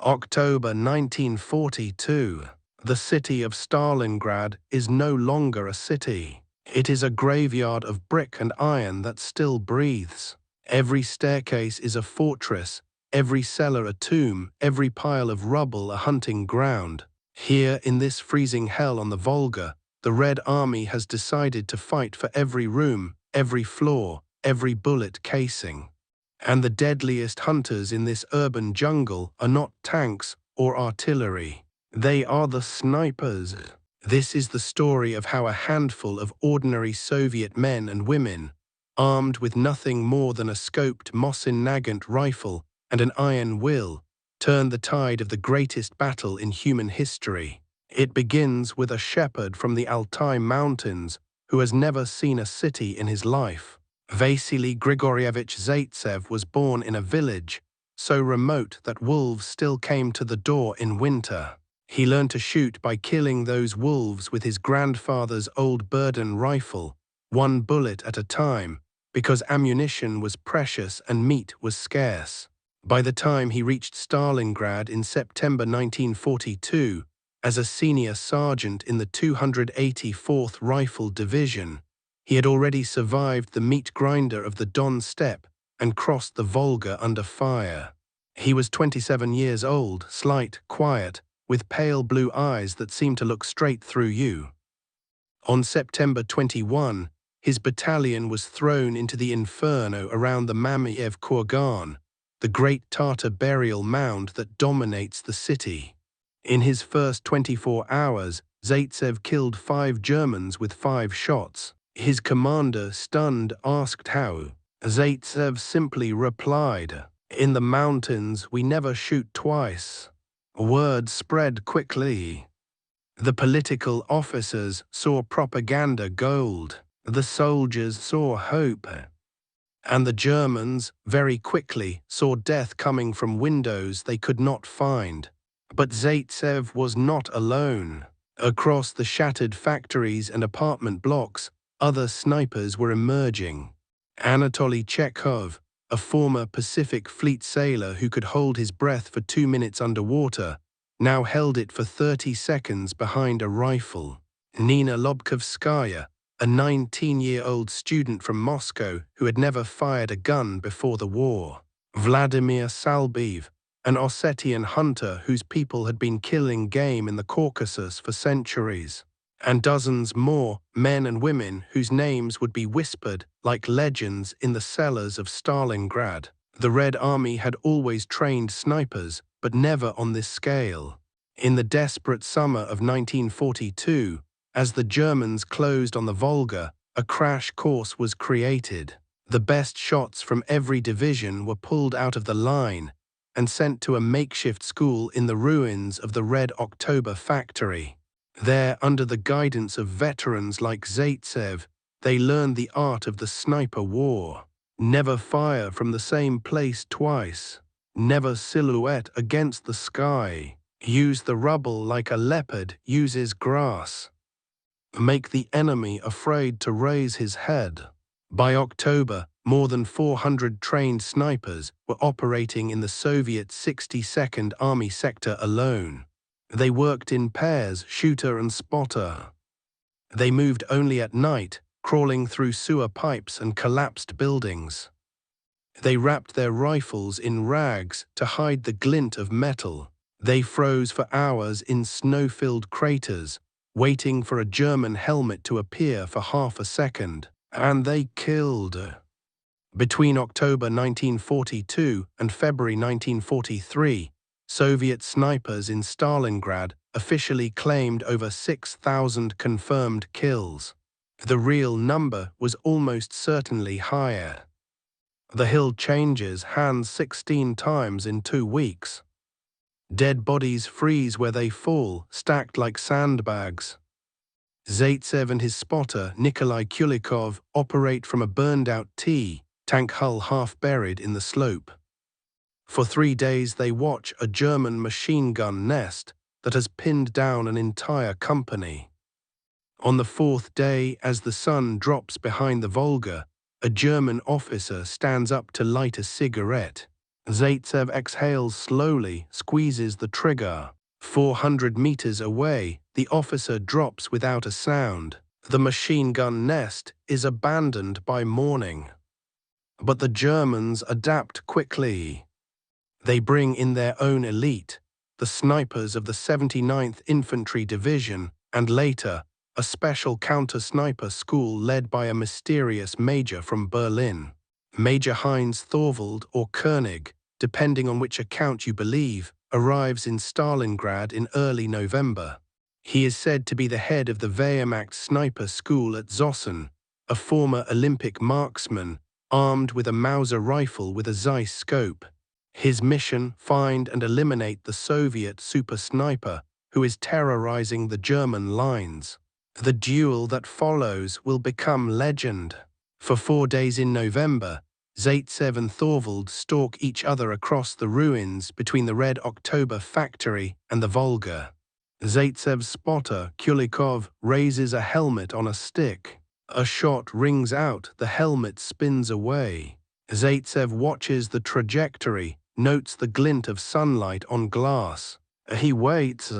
October 1942. The city of Stalingrad is no longer a city. It is a graveyard of brick and iron that still breathes. Every staircase is a fortress, every cellar a tomb, every pile of rubble a hunting ground. Here, in this freezing hell on the Volga, the Red Army has decided to fight for every room, every floor, every bullet casing. And the deadliest hunters in this urban jungle are not tanks or artillery. They are the snipers. This is the story of how a handful of ordinary Soviet men and women, armed with nothing more than a scoped Mosin Nagant rifle and an iron will, turned the tide of the greatest battle in human history. It begins with a shepherd from the Altai Mountains who has never seen a city in his life. Vasily Grigorievich Zaitsev was born in a village so remote that wolves still came to the door in winter. He learned to shoot by killing those wolves with his grandfather's old Burden rifle, one bullet at a time, because ammunition was precious and meat was scarce. By the time he reached Stalingrad in September 1942, as a senior sergeant in the 284th Rifle Division, he had already survived the meat grinder of the Don Steppe and crossed the Volga under fire. He was 27 years old, slight, quiet, with pale blue eyes that seemed to look straight through you. On September 21, his battalion was thrown into the inferno around the Mamiev Kurgan, the great Tatar burial mound that dominates the city. In his first 24 hours, Zaitsev killed 5 Germans with 5 shots. His commander, stunned, asked how. Zaitsev simply replied, "In the mountains, we never shoot twice." Word spread quickly. The political officers saw propaganda gold. The soldiers saw hope. And the Germans, very quickly, saw death coming from windows they could not find. But Zaitsev was not alone. Across the shattered factories and apartment blocks, other snipers were emerging. Anatoly Chekhov, a former Pacific Fleet sailor who could hold his breath for 2 minutes underwater, now held it for 30 seconds behind a rifle. Nina Lobkovskaya, a 19-year-old student from Moscow who had never fired a gun before the war. Vladimir Salbiev, an Ossetian hunter whose people had been killing game in the Caucasus for centuries. And dozens more, men and women whose names would be whispered like legends in the cellars of Stalingrad. The Red Army had always trained snipers, but never on this scale. In the desperate summer of 1942, as the Germans closed on the Volga, a crash course was created. The best shots from every division were pulled out of the line and sent to a makeshift school in the ruins of the Red October factory. There, under the guidance of veterans like Zaitsev, they learned the art of the sniper war. Never fire from the same place twice. Never silhouette against the sky. Use the rubble like a leopard uses grass. Make the enemy afraid to raise his head. By October, more than 400 trained snipers were operating in the Soviet 62nd Army sector alone. They worked in pairs, shooter and spotter. They moved only at night, crawling through sewer pipes and collapsed buildings. They wrapped their rifles in rags to hide the glint of metal. They froze for hours in snow-filled craters, waiting for a German helmet to appear for half a second. And they killed. Between October 1942 and February 1943, Soviet snipers in Stalingrad officially claimed over 6,000 confirmed kills. The real number was almost certainly higher. The hill changes hands 16 times in 2 weeks. Dead bodies freeze where they fall, stacked like sandbags. Zaitsev and his spotter, Nikolai Kulikov, operate from a burned-out tank hull half buried in the slope. For 3 days they watch a German machine gun nest that has pinned down an entire company. On the 4th day, as the sun drops behind the Volga, a German officer stands up to light a cigarette. Zaitsev exhales slowly, squeezes the trigger. 400 meters away, the officer drops without a sound. The machine gun nest is abandoned by morning. But the Germans adapt quickly. They bring in their own elite, the snipers of the 79th Infantry Division, and later, a special counter-sniper school led by a mysterious major from Berlin. Major Heinz Thorvald or Koenig, depending on which account you believe, arrives in Stalingrad in early November. He is said to be the head of the Wehrmacht sniper school at Zossen, a former Olympic marksman, armed with a Mauser rifle with a Zeiss scope. His mission: find and eliminate the Soviet super sniper who is terrorizing the German lines. The duel that follows will become legend. For 4 days in November, Zaitsev and Thorvald stalk each other across the ruins between the Red October factory and the Volga. Zaitsev's spotter, Kulikov, raises a helmet on a stick. A shot rings out, the helmet spins away. Zaitsev watches the trajectory, notes the glint of sunlight on glass. He waits.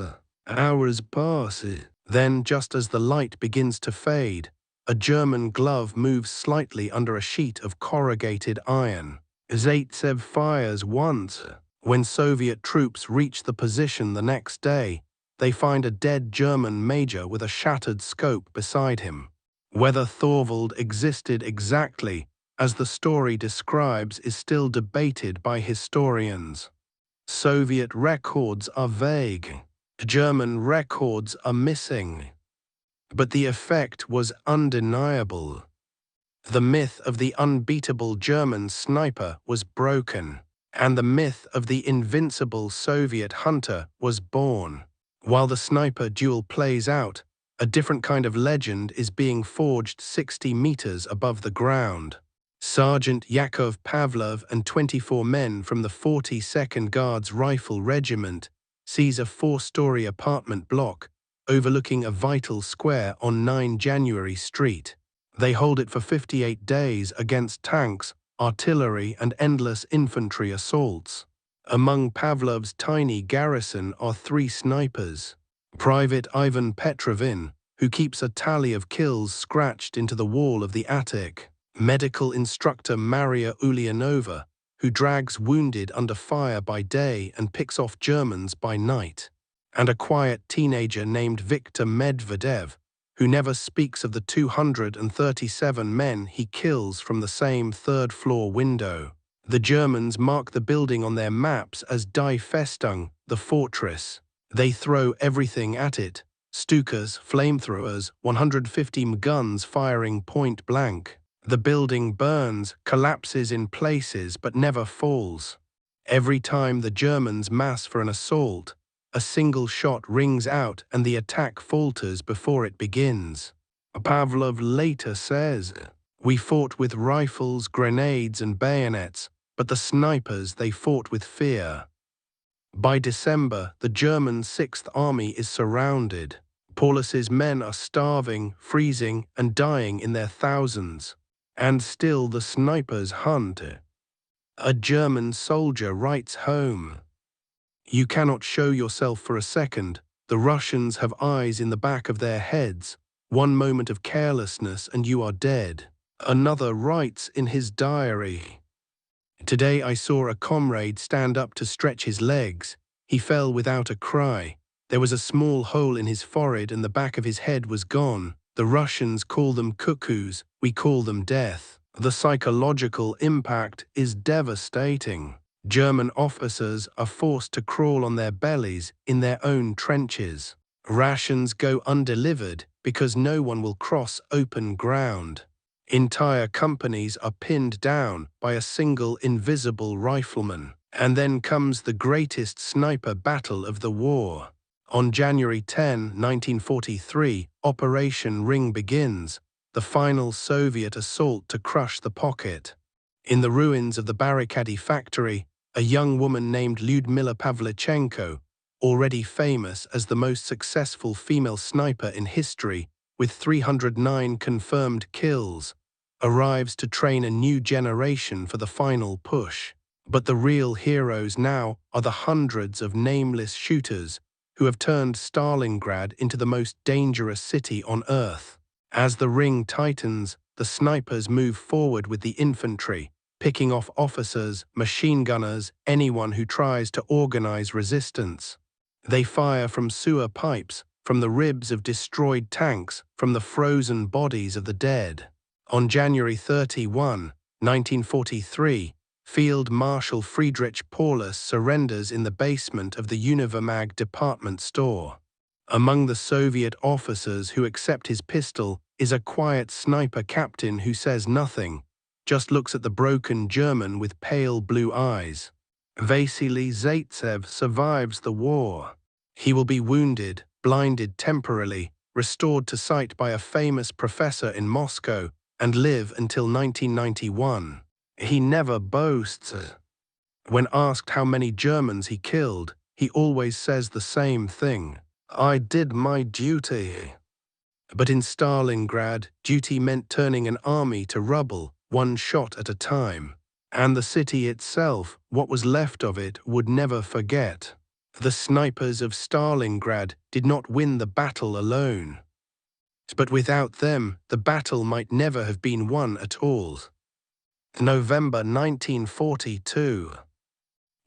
Hours pass. Then, just as the light begins to fade, a German glove moves slightly under a sheet of corrugated iron. Zaitsev fires once. When Soviet troops reach the position the next day, they find a dead German major with a shattered scope beside him. Whether Thorvald existed exactly as the story describes is still debated by historians. Soviet records are vague. German records are missing. But the effect was undeniable. The myth of the unbeatable German sniper was broken, and the myth of the invincible Soviet hunter was born. While the sniper duel plays out, a different kind of legend is being forged 60 meters above the ground. Sergeant Yakov Pavlov and 24 men from the 42nd Guards Rifle Regiment seize a 4-story apartment block overlooking a vital square on 9 January Street. They hold it for 58 days against tanks, artillery, and endless infantry assaults. Among Pavlov's tiny garrison are 3 snipers. Private Ivan Petrovin, who keeps a tally of kills scratched into the wall of the attic. Medical instructor Maria Ulyanova, who drags wounded under fire by day and picks off Germans by night. And a quiet teenager named Viktor Medvedev, who never speaks of the 237 men he kills from the same third-floor window. The Germans mark the building on their maps as Die Festung, the fortress. They throw everything at it: Stukas, flamethrowers, 150 guns firing point blank. The building burns, collapses in places, but never falls. Every time the Germans mass for an assault, a single shot rings out and the attack falters before it begins. Pavlov later says, "We fought with rifles, grenades, and bayonets, but the snipers, they fought with fear." By December, the German 6th Army is surrounded. Paulus's men are starving, freezing, and dying in their thousands. And still the snipers hunt. A German soldier writes home, "You cannot show yourself for a second. The Russians have eyes in the back of their heads. One moment of carelessness and you are dead." Another writes in his diary, "Today I saw a comrade stand up to stretch his legs. He fell without a cry. There was a small hole in his forehead and the back of his head was gone. The Russians call them cuckoos, we call them death." The psychological impact is devastating. German officers are forced to crawl on their bellies in their own trenches. Rations go undelivered because no one will cross open ground. Entire companies are pinned down by a single invisible rifleman. And then comes the greatest sniper battle of the war. On January 10, 1943, Operation Ring begins, the final Soviet assault to crush the pocket. In the ruins of the Barricadi factory, a young woman named Lyudmila Pavlichenko, already famous as the most successful female sniper in history, with 309 confirmed kills, arrives to train a new generation for the final push. But the real heroes now are the hundreds of nameless shooters who have turned Stalingrad into the most dangerous city on Earth. As the ring tightens, the snipers move forward with the infantry, picking off officers, machine gunners, anyone who tries to organize resistance. They fire from sewer pipes, from the ribs of destroyed tanks, from the frozen bodies of the dead. On January 31, 1943, Field Marshal Friedrich Paulus surrenders in the basement of the Univermag department store. Among the Soviet officers who accept his pistol is a quiet sniper captain who says nothing, just looks at the broken German with pale blue eyes. Vasily Zaitsev survives the war. He will be wounded, blinded temporarily, restored to sight by a famous professor in Moscow, and live until 1991. He never boasts. When asked how many Germans he killed, he always says the same thing: "I did my duty." But in Stalingrad, duty meant turning an army to rubble, one shot at a time. And the city itself, what was left of it, would never forget. The snipers of Stalingrad did not win the battle alone. But without them, the battle might never have been won at all. November 1942.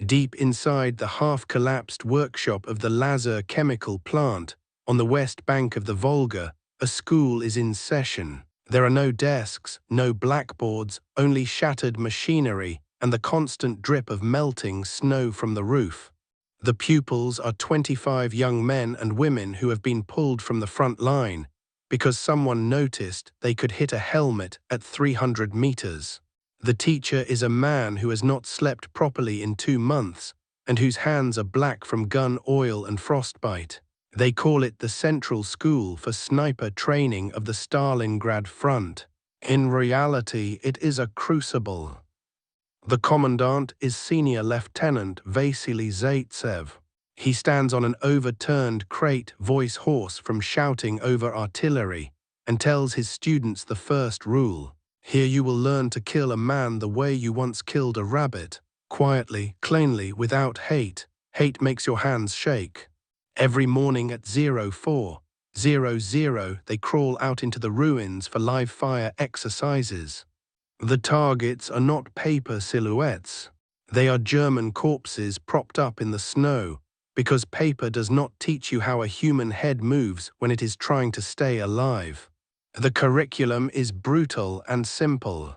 Deep inside the half-collapsed workshop of the Lazar chemical plant, on the west bank of the Volga, a school is in session. There are no desks, no blackboards, only shattered machinery and the constant drip of melting snow from the roof. The pupils are 25 young men and women who have been pulled from the front line because someone noticed they could hit a helmet at 300 meters. The teacher is a man who has not slept properly in 2 months and whose hands are black from gun oil and frostbite. They call it the Central School for Sniper Training of the Stalingrad Front. In reality, it is a crucible. The commandant is Senior Lieutenant Vasily Zaitsev. He stands on an overturned crate, voice hoarse from shouting over artillery, and tells his students the first rule. Here you will learn to kill a man the way you once killed a rabbit, quietly, cleanly, without hate. Hate makes your hands shake. Every morning at 04:00, they crawl out into the ruins for live fire exercises. The targets are not paper silhouettes. They are German corpses propped up in the snow, because paper does not teach you how a human head moves when it is trying to stay alive. The curriculum is brutal and simple.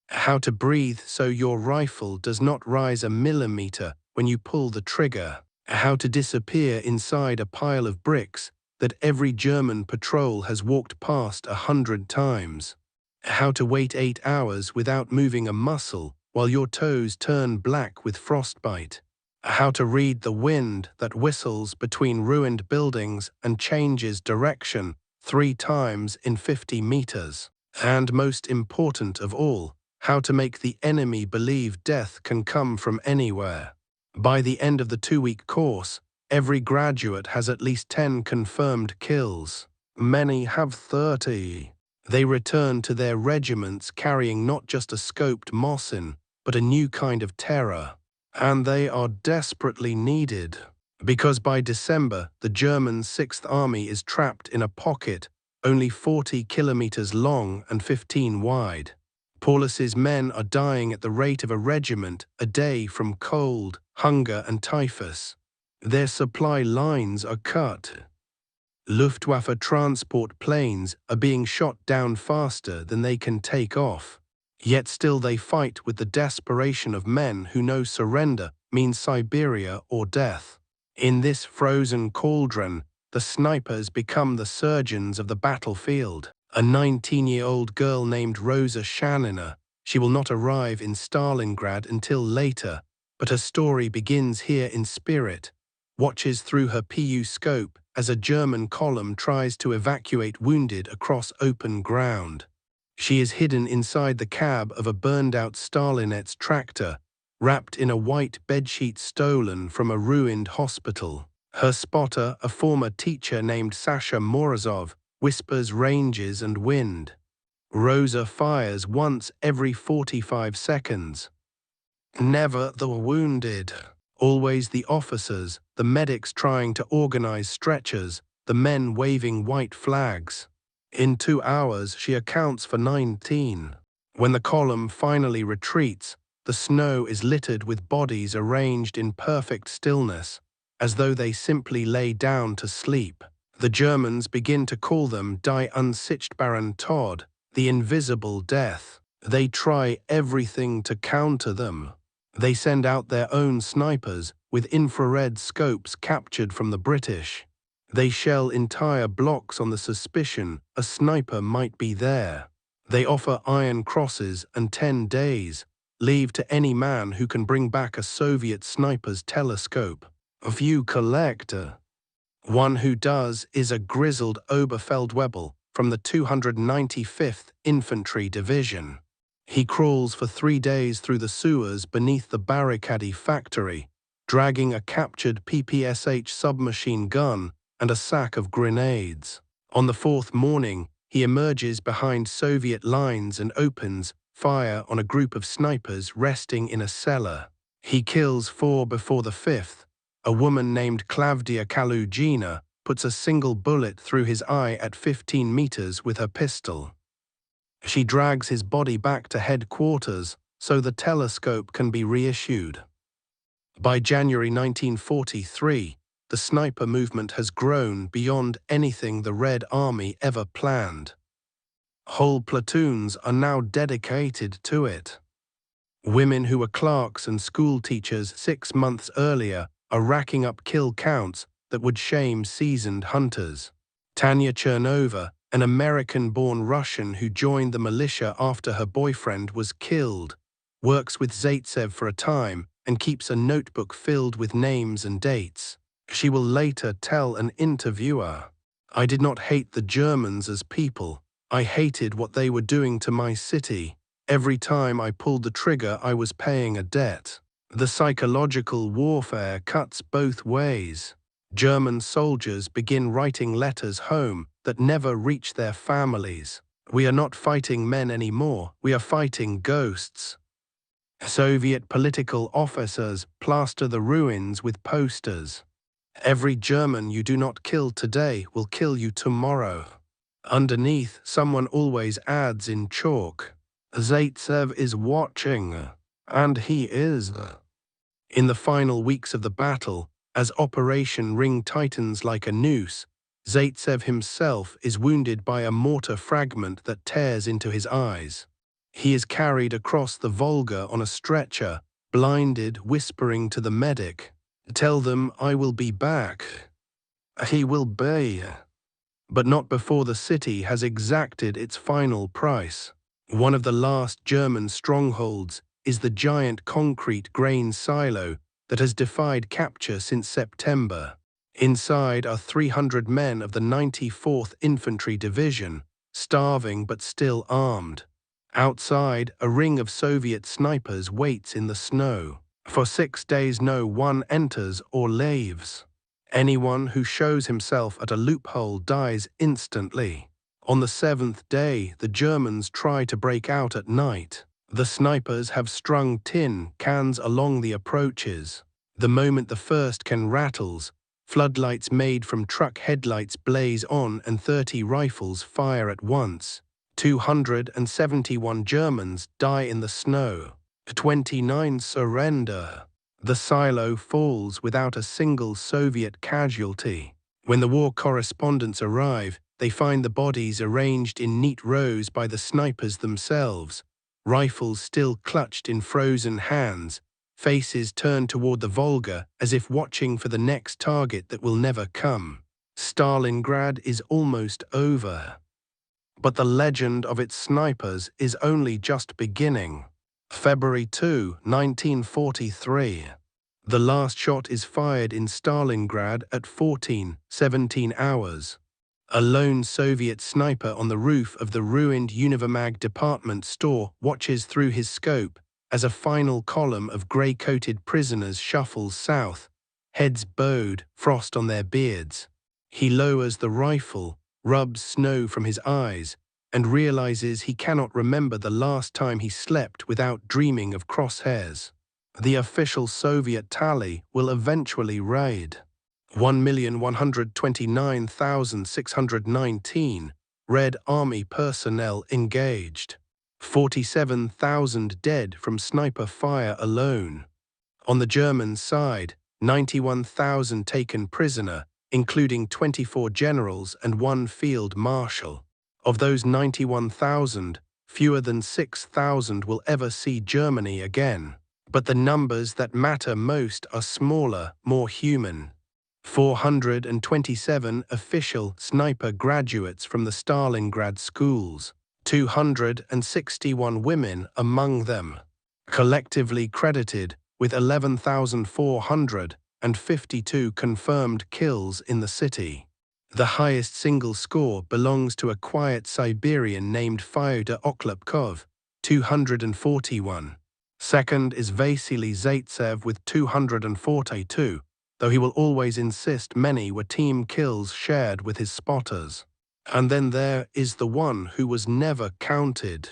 How to breathe so your rifle does not rise a millimeter when you pull the trigger. How to disappear inside a pile of bricks that every German patrol has walked past 100 times. How to wait 8 hours without moving a muscle while your toes turn black with frostbite. How to read the wind that whistles between ruined buildings and changes direction 3 times in 50 meters. And most important of all, how to make the enemy believe death can come from anywhere. By the end of the 2-week course, every graduate has at least 10 confirmed kills. Many have 30. They return to their regiments carrying not just a scoped Mosin, but a new kind of terror. And they are desperately needed. Because by December, the German 6th Army is trapped in a pocket only 40 kilometers long and 15 wide. Paulus's men are dying at the rate of a regiment a day from cold, hunger and typhus. Their supply lines are cut. Luftwaffe transport planes are being shot down faster than they can take off. Yet still they fight with the desperation of men who know surrender means Siberia or death. In this frozen cauldron, the snipers become the surgeons of the battlefield. A 19-year-old girl named Rosa Shanina. She will not arrive in Stalingrad until later, but her story begins here in spirit. Watches through her PU scope as a German column tries to evacuate wounded across open ground. She is hidden inside the cab of a burned-out Stalinets tractor, wrapped in a white bedsheet stolen from a ruined hospital. Her spotter, a former teacher named Sasha Morozov, whispers ranges and wind. Rosa fires once every 45 seconds. Never the wounded. Always the officers, the medics trying to organize stretchers, the men waving white flags. In 2 hours, she accounts for 19. When the column finally retreats, the snow is littered with bodies arranged in perfect stillness, as though they simply lay down to sleep. The Germans begin to call them Die Unsichtbaren Tod, the invisible death. They try everything to counter them. They send out their own snipers with infrared scopes captured from the British. They shell entire blocks on the suspicion a sniper might be there. They offer iron crosses and 10 days, leave to any man who can bring back a Soviet sniper's telescope. Few collect. One who does is a grizzled Oberfeldwebel from the 295th Infantry Division. He crawls for 3 days through the sewers beneath the barricade factory, dragging a captured PPSH submachine gun and a sack of grenades. On the 4th morning, he emerges behind Soviet lines and opens fire on a group of snipers resting in a cellar. He kills 4 before the 5th. A woman named Klavdia Kalugina puts a single bullet through his eye at 15 meters with her pistol. She drags his body back to headquarters so the telescope can be reissued. By January 1943, the sniper movement has grown beyond anything the Red Army ever planned. Whole platoons are now dedicated to it. Women who were clerks and school teachers 6 months earlier are racking up kill counts that would shame seasoned hunters. Tanya Chernova, an American-born Russian who joined the militia after her boyfriend was killed, works with Zaitsev for a time and keeps a notebook filled with names and dates. She will later tell an interviewer, "I did not hate the Germans as people. I hated what they were doing to my city. Every time I pulled the trigger, I was paying a debt." The psychological warfare cuts both ways. German soldiers begin writing letters home that never reach their families. "We are not fighting men anymore, we are fighting ghosts." Soviet political officers plaster the ruins with posters. "Every German you do not kill today will kill you tomorrow." Underneath, someone always adds in chalk, "Zaitsev is watching." And he is. In the final weeks of the battle, as Operation Ring tightens like a noose, Zaitsev himself is wounded by a mortar fragment that tears into his eyes. He is carried across the Volga on a stretcher, blinded, whispering to the medic, "Tell them I will be back." He will be. But not before the city has exacted its final price. One of the last German strongholds is the giant concrete grain silo that has defied capture since September. Inside are 300 men of the 94th Infantry Division, starving but still armed. Outside, a ring of Soviet snipers waits in the snow. For 6 days no one enters or leaves. Anyone who shows himself at a loophole dies instantly. On the 7th day, the Germans try to break out at night. The snipers have strung tin cans along the approaches. The moment the first can rattles, floodlights made from truck headlights blaze on and 30 rifles fire at once. 271 Germans die in the snow. 29 surrender. The silo falls without a single Soviet casualty. When the war correspondents arrive, they find the bodies arranged in neat rows by the snipers themselves, rifles still clutched in frozen hands, faces turned toward the Volga as if watching for the next target that will never come. Stalingrad is almost over. But the legend of its snipers is only just beginning. February 2, 1943. The last shot is fired in Stalingrad at 17 hours. A lone Soviet sniper on the roof of the ruined Univermag department store watches through his scope as a final column of grey-coated prisoners shuffles south, heads bowed, frost on their beards. He lowers the rifle, rubs snow from his eyes, and realizes he cannot remember the last time he slept without dreaming of crosshairs. The official Soviet tally will eventually read 1,129,619 Red Army personnel engaged, 47,000 dead from sniper fire alone. On the German side, 91,000 taken prisoner, including 24 generals and one field marshal. Of those 91,000, fewer than 6,000 will ever see Germany again. But the numbers that matter most are smaller, more human. 427 official sniper graduates from the Stalingrad schools, 261 women among them, collectively credited with 11,452 confirmed kills in the city. The highest single score belongs to a quiet Siberian named Fyodor Oklopkov, 241. Second is Vasily Zaitsev with 242, though he will always insist many were team kills shared with his spotters. And then there is the one who was never counted.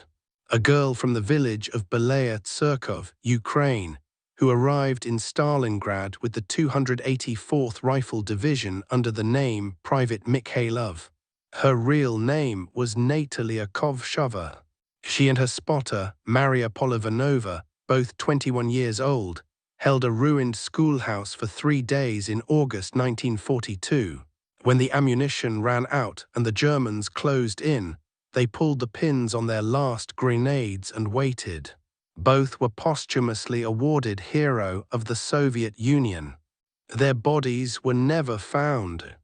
A girl from the village of Belaya Tsurkov, Ukraine, who arrived in Stalingrad with the 284th Rifle Division under the name Private Mikhailov. Her real name was Natalia Kovshova. She and her spotter, Maria Polivanova, both 21 years old, held a ruined schoolhouse for 3 days in August 1942. When the ammunition ran out and the Germans closed in, they pulled the pins on their last grenades and waited. Both were posthumously awarded Hero of the Soviet Union. Their bodies were never found.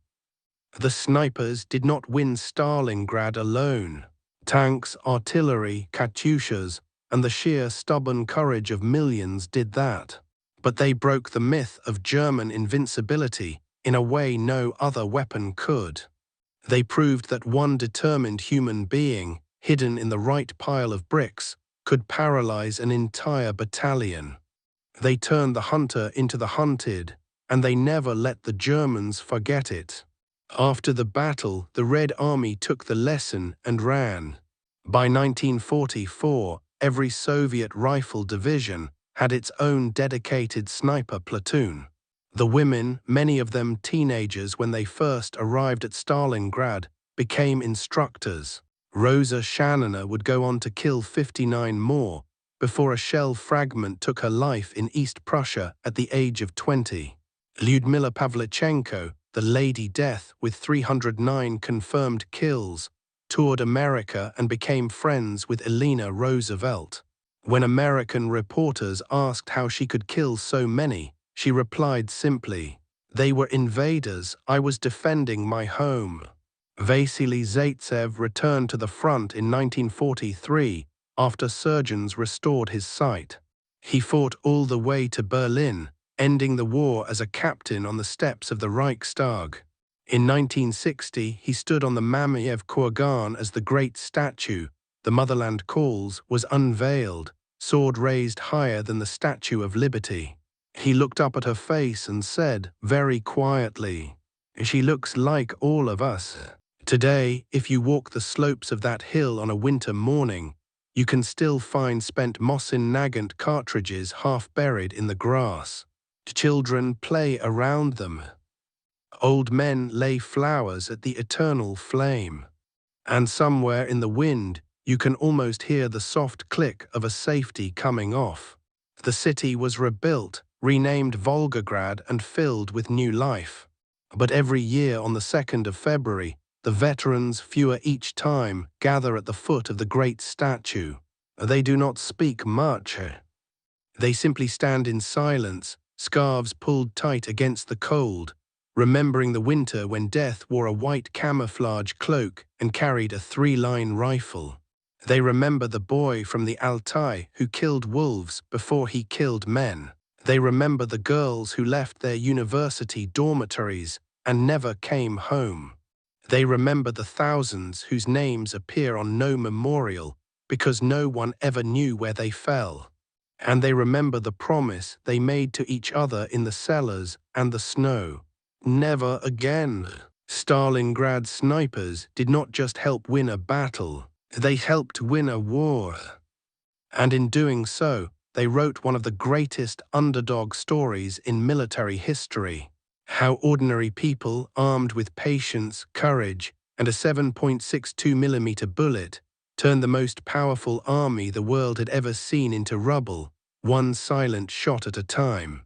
The snipers did not win Stalingrad alone. Tanks, artillery, Katyushas, and the sheer stubborn courage of millions did that. But they broke the myth of German invincibility in a way no other weapon could. They proved that one determined human being, hidden in the right pile of bricks, could paralyze an entire battalion. They turned the hunter into the hunted, and they never let the Germans forget it. After the battle, the Red Army took the lesson and ran. By 1944, every Soviet rifle division had its own dedicated sniper platoon. The women, many of them teenagers when they first arrived at Stalingrad, became instructors. Rosa Shannona would go on to kill 59 more before a shell fragment took her life in East Prussia at the age of 20. Lyudmila Pavlichenko, the Lady Death with 309 confirmed kills, toured America and became friends with Elena Roosevelt. When American reporters asked how she could kill so many, she replied simply, "They were invaders, I was defending my home." Vasily Zaitsev returned to the front in 1943 after surgeons restored his sight. He fought all the way to Berlin, ending the war as a captain on the steps of the Reichstag. In 1960, he stood on the Mamayev Kurgan as the great statue, "The Motherland Calls," was unveiled, sword raised higher than the Statue of Liberty. He looked up at her face and said, very quietly, "She looks like all of us." Today, if you walk the slopes of that hill on a winter morning, you can still find spent Mosin Nagant cartridges half buried in the grass. Children play around them. Old men lay flowers at the eternal flame. And somewhere in the wind, you can almost hear the soft click of a safety coming off. The city was rebuilt, renamed Volgograd and filled with new life. But every year on the 2nd of February, the veterans, fewer each time, gather at the foot of the great statue. They do not speak much. They simply stand in silence, scarves pulled tight against the cold, remembering the winter when death wore a white camouflage cloak and carried a 3-line rifle. They remember the boy from the Altai who killed wolves before he killed men. They remember the girls who left their university dormitories and never came home. They remember the thousands whose names appear on no memorial because no one ever knew where they fell. And they remember the promise they made to each other in the cellars and the snow. Never again. Stalingrad snipers did not just help win a battle, they helped win a war. And in doing so, They wrote one of the greatest underdog stories in military history. How ordinary people, armed with patience, courage, and a 7.62mm bullet, turned the most powerful army the world had ever seen into rubble, one silent shot at a time.